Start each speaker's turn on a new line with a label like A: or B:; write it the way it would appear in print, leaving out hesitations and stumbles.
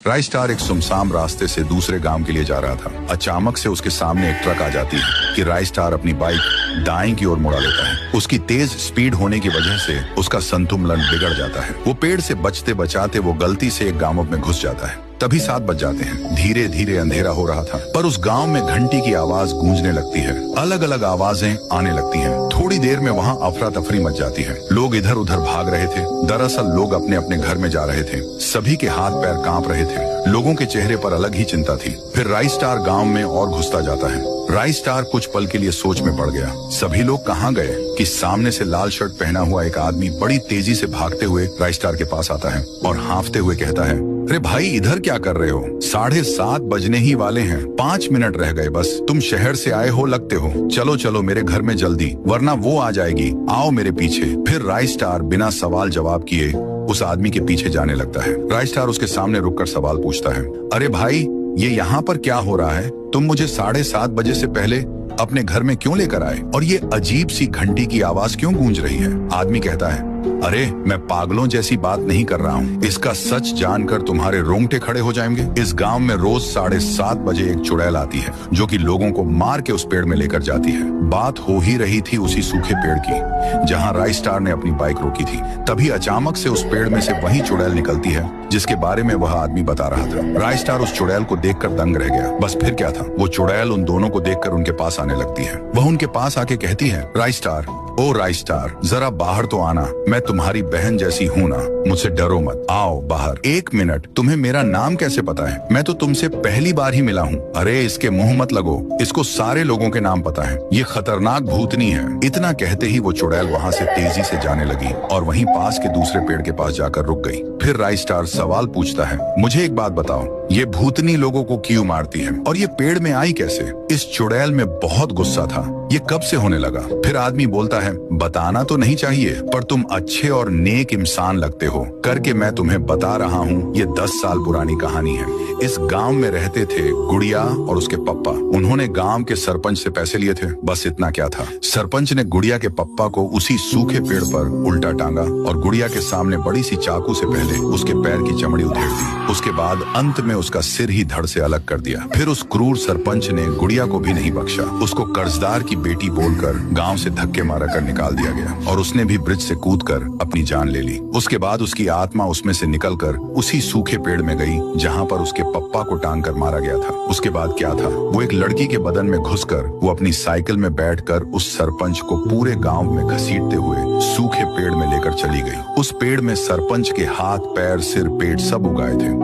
A: Rice star एक सुनसान रास्ते से दूसरे गांव के लिए जा रहा था। अचानक से उसके सामने एक ट्रक आ जाती है कि राइस स्टार अपनी बाइक दाएं की ओर मुड़ा लेता है। उसकी तेज स्पीड होने की वजह से उसका संतुलन बिगड़ जाता है। वो पेड़ से बचते बचाते वो गलती से एक गांव में घुस जाता है। तभी 7 बज जाते हैं। धीरे धीरे अंधेरा हो रहा था, पर उस गांव में घंटी की आवाज गूंजने लगती है। अलग अलग आवाजें आने लगती हैं। थोड़ी देर में वहाँ अफरा तफरी मच जाती है। लोग इधर उधर भाग रहे थे। दरअसल लोग अपने अपने घर में जा रहे थे। सभी के हाथ पैर कांप रहे थे। लोगों के चेहरे पर अलग ही चिंता थी। फिर राइस स्टार गांव में और घुसता जाता है। राइस स्टार कुछ पल के लिए सोच में पड़ गया। सभी लोग कहाँ गए कि सामने से लाल शर्ट पहना हुआ एक आदमी बड़ी तेजी से भागते हुए राइस स्टार के पास आता है और हांफते हुए कहता है, अरे भाई, इधर क्या कर रहे हो? 7:30 बजने ही वाले हैं। 5 मिनट रह गए बस। तुम शहर से आए हो लगते हो। चलो चलो मेरे घर में जल्दी, वरना वो आ जाएगी। आओ मेरे पीछे। फिर राइस स्टार बिना सवाल जवाब किए उस आदमी के पीछे जाने लगता है। राइस स्टार उसके सामने रुककर सवाल पूछता है, अरे भाई, ये यहाँ पर क्या हो रहा है? तुम मुझे 7:30 बजे से पहले अपने घर में क्यों लेकर आए? और ये अजीब सी घंटी की आवाज क्यों गूंज रही है? आदमी कहता है, अरे मैं पागलों जैसी बात नहीं कर रहा हूँ। इसका सच जानकर तुम्हारे रोंगटे खड़े हो जाएंगे। इस गांव में रोज 7:30 बजे एक चुड़ैल आती है जो कि लोगों को मार के उस पेड़ में लेकर जाती है। बात हो ही रही थी उसी सूखे पेड़ की जहाँ राइस स्टार ने अपनी बाइक रोकी थी। तभी अचानक से उस पेड़ में से वही चुड़ैल निकलती है जिसके बारे में वह आदमी बता रहा था। राइस स्टार उस चुड़ैल को देखकर दंग रह गया। बस फिर क्या था, वो चुड़ैल उन दोनों को देखकर उनके पास आने लगती है। वह उनके पास आके कहती है, राइस स्टार, ओ राइस स्टार, जरा बाहर तो आना। मैं तुम्हारी बहन जैसी हूँ ना, मुझसे डरो मत। आओ बाहर। 1 मिनट, तुम्हें मेरा नाम कैसे पता है? मैं तो तुमसे पहली बार ही मिला हूँ। अरे इसके मुंह मत लगो, इसको सारे लोगों के नाम पता है। ये खतरनाक भूतनी है। इतना कहते ही वो चुड़ैल वहाँ से तेजी से जाने लगी और वहीं पास के दूसरे पेड़ के पास जाकर रुक गई। फिर राइस स्टार सवाल पूछता है, मुझे एक बात बताओ, ये भूतनी लोगों को क्यों मारती है और ये पेड़ में आई कैसे? इस चुड़ैल में बहुत गुस्सा था। ये कब से होने लगा? फिर आदमी बोलता है, बताना तो नहीं चाहिए, पर तुम अच्छे और नेक इंसान लगते हो करके मैं तुम्हें बता रहा हूँ। ये 10 साल पुरानी कहानी है। इस गांव में रहते थे गुड़िया और उसके पप्पा। उन्होंने गांव के सरपंच से पैसे लिए थे। बस इतना क्या था, सरपंच ने गुड़िया के पप्पा को उसी सूखे पेड़ पर उल्टा टांगा और गुड़िया के सामने बड़ी सी चाकू से पहले उसके पैर की चमड़ी उधेड़ दी। उसके बाद अंत में उसका सिर ही धड़ से अलग कर दिया। फिर उस क्रूर सरपंच ने गुड़िया को भी नहीं बख्शा। उसको कर्जदार की बेटी बोलकर गांव से धक्के मारा कर निकाल दिया गया और उसने भी ब्रिज से कूदकर अपनी जान ले ली। उसके बाद उसकी आत्मा उसमें से निकलकर उसी सूखे पेड़ में गई जहां पर उसके पप्पा को टांग कर मारा गया था। उसके बाद क्या था, वो एक लड़की के बदन में घुसकर वो अपनी साइकिल में बैठकर उस सरपंच को पूरे गांव में घसीटते हुए सूखे पेड़ में लेकर चली गई। उस पेड़ में सरपंच के हाथ, पैर, सिर, पेट सब उगाए थे।